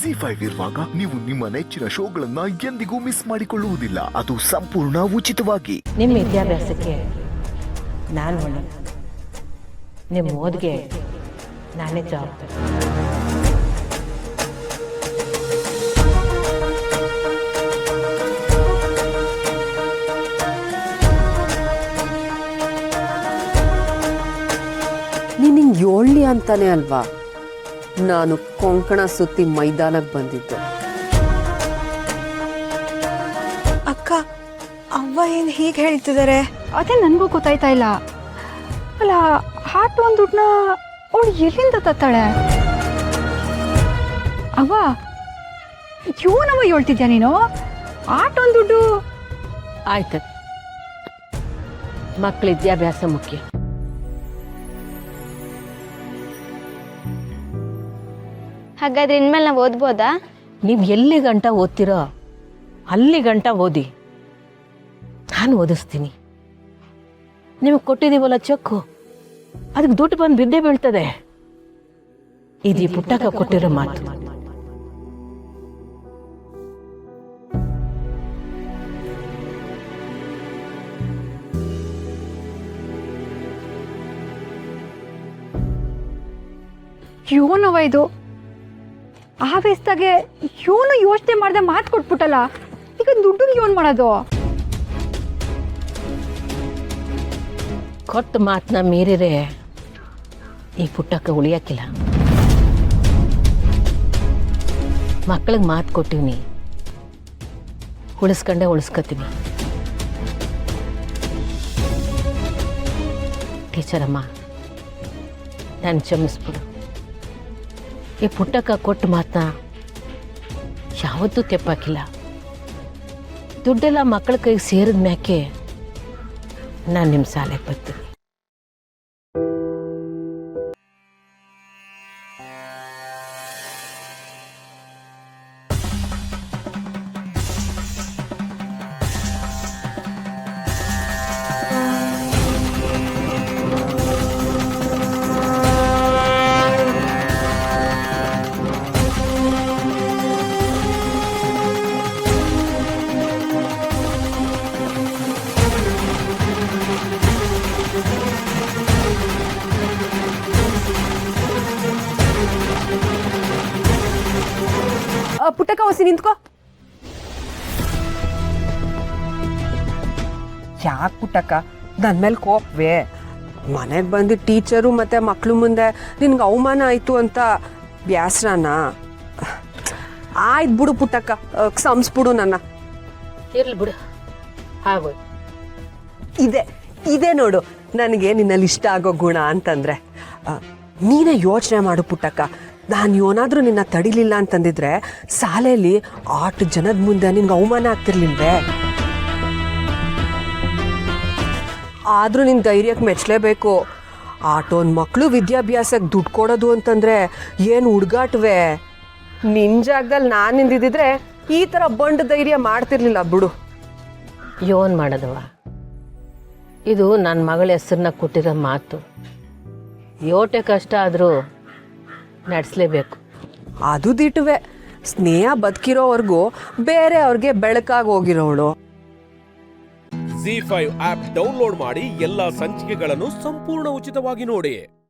ಜಿ5 ಇರುವಾಗ ನೀವು ನಿಮ್ಮ ನೆಚ್ಚಿನ ಶೋಗಳನ್ನ ಎಂದಿಗೂ ಮಿಸ್ ಮಾಡಿಕೊಳ್ಳುವುದಿಲ್ಲ. ಅದು ಸಂಪೂರ್ಣ ಉಚಿತವಾಗಿ. ನಿಮ್ಮ ವಿದ್ಯಾಭ್ಯಾಸಕ್ಕೆ ನಾನು ಹೊಣೆ, ನಿಮ್ಮ ಓದಿಗೆ ನಾನೇ ಜವಾಬ್ದಾರಿ. ನಿನಗೆ ಏಳ್ಲಿ ಅಂತಾನೆ ಅಲ್ವಾ ನಾನು ಕೊಂಕಣ ಸುತ್ತಿ ಮೈದಾನಕ್ಕೆ ಬಂದಿದ್ದೆ. ಅಕ್ಕ, ಅವ್ವ ಏನು ಹೀಗೆ ಹೇಳ್ತಿದ್ದಾರೆ? ಅದೇ ನನಗೂ ಗೊತ್ತಾಯ್ತಾ ಇಲ್ಲ. ಅಲ್ಲ, ಹಾಟ್ ಒಂದು ದುಡ್ಡನ್ನ ಅವಳು ಎಲ್ಲಿಂದ ತತ್ತಾಳೆ? ಅವ್ವ, ಇವನವ ಹೇಳ್ತಿದ್ಯಾ ನೀನು? ಆಟ ಒಂದು ದುಡ್ಡು ಆಯ್ತು, ಮಕ್ಕಳ ವಿದ್ಯಾಭ್ಯಾಸ ಮುಖ್ಯ. ಹಾಗಾದ್ರೆ ಇನ್ಮೇಲೆ ನಾವು ಓದ್ಬೋದಾ? ನೀವು ಎಲ್ಲಿ ಗಂಟ ಓದ್ತಿರೋ ಅಲ್ಲಿ ಗಂಟ ಓದಿ, ನಾನು ಓದಿಸ್ತೀನಿ. ನಿಮಗೆ ಕೊಟ್ಟಿದ್ದೀವಲ್ಲ ಚೆಕ್ಕು, ಅದಕ್ಕೆ ದುಡ್ಡು ಬಂದು ಬಿದ್ದೇ ಬೀಳ್ತದೆ. ಇದು ಪುಟ್ಟಕ್ಕ ಕೊಟ್ಟಿರೋ ಮಾತು. ಇವನವ ಇದು ಆವೇಸ್ದಾಗೆ ಇವನು ಯೋಚನೆ ಮಾಡ್ದೆ ಮಾತು ಕೊಟ್ಬಿಟ್ಟಲ್ಲ. ಈಗ ದುಡ್ಡು ಇವನ್ ಮಾಡೋದು? ಕೊಟ್ಟ ಮಾತನ್ನ ಮೀರಿರೆ ಈ ಪುಟ್ಟಕ್ಕ ಉಳಿಯಕ್ಕಿಲ್ಲ. ಮಕ್ಕಳಿಗೆ ಮಾತು ಕೊಟ್ಟಿವ್ನಿ, ಉಳಿಸ್ಕೊಂಡೇ ಉಳಿಸ್ಕೊತೀನಿ. ಟೀಚರಮ್ಮ, ನಾನು ಕ್ಷಮಿಸ್ಬಿಡು. ಈ ಪುಟ್ಟಕ್ಕ ಕೊಟ್ಟ ಮಾತನ್ನ ಯಾವತ್ತೂ ತೆಪ್ಪಾಕಿಲ್ಲ. ದುಡ್ಡೆಲ್ಲ ಮಕ್ಕಳ ಕೈಗೆ ಸೇರಿದ ಮ್ಯಾಕೆ ನಾನು ನಿಮ್ಮ ಶಾಲೆಗೆ ಬರ್ತೀನಿ. ಪುಟ್ಟಕ್ಕ ಹೊಸಿ ನಿಂತ್ಕೋ. ಯಾಕೆ ಪುಟ್ಟಕ್ಕ ನನ್ನ ಮೇಲೆ ಕೋಪವೇ? ಮನೆಗೆ ಬಂದು ಟೀಚರು ಮತ್ತೆ ಮಕ್ಕಳು ಮುಂದೆ ನಿನ್ಗೆ ಅವಮಾನ ಆಯ್ತು ಅಂತ ಬ್ಯಾಸ್ರನ? ಆಯ್ತು ಬಿಡು ಪುಟ್ಟಕ್ಕ, ಕ್ಷಮಿಸ್ಬಿಡು ನನ್ನ. ಇರ್ಲಿ ಬಿಡು, ಆಗೋಯ್ತು. ಇದೇ ನೋಡು ನನಗೆ ನಿನ್ನಲ್ಲಿ ಇಷ್ಟ ಆಗೋ ಗುಣ ಅಂತಂದ್ರೆ. ನೀನೇ ಯೋಚನೆ ಮಾಡು ಪುಟ್ಟಕ್ಕ, ನಾನು ಏನಾದರೂ ನಿನ್ನ ತಡಿಲಿಲ್ಲ ಅಂತಂದಿದ್ರೆ ಶಾಲೆಯಲ್ಲಿ 8 ಜನದ ಮುಂದೆ ನಿನ್ಗೆ ಅವಮಾನ ಆಗ್ತಿರ್ಲಿಲ್ವೇ? ಆದರೂ ನಿನ್ನ ಧೈರ್ಯಕ್ಕೆ ಮೆಚ್ಚಲೇಬೇಕು. ಆಟೋನ್ ಮಕ್ಕಳು ವಿದ್ಯಾಭ್ಯಾಸಕ್ಕೆ ದುಡ್ಡು ಕೊಡೋದು ಅಂತಂದರೆ ಏನು ಹುಡುಗಾಟವೇ? ನಿನ್ನ ಜಾಗದಲ್ಲಿ ನಾನು ನಿಂದಿದ್ದಿದ್ರೆ ಈ ಥರ ಬಂಡು ಧೈರ್ಯ ಮಾಡ್ತಿರ್ಲಿಲ್ಲ ಬಿಡು. ಯೋನ್ ಮಾಡೋದವ, ಇದು ನನ್ನ ಮಗಳ ಹೆಸರನ್ನ ಕೊಟ್ಟಿರೋ ಮಾತು. ಯೋಟೆ ಕಷ್ಟ ಆದರೂ ನಡೆಸಲೇಬೇಕು. ಅದು ದಿಟ್ಟುವೆ. ಸ್ನೇಹ ಬದುಕಿರೋವರೆಗೂ ಬೇರೆ ಅವ್ರಿಗೆ ಬೆಳಕಾಗಿ ಹೋಗಿರೋಳು. ಜಿ5 ಆಪ್ ಡೌನ್ಲೋಡ್ ಮಾಡಿ ಎಲ್ಲಾ ಸಂಚಿಕೆಗಳನ್ನು ಸಂಪೂರ್ಣ ಉಚಿತವಾಗಿ ನೋಡಿ.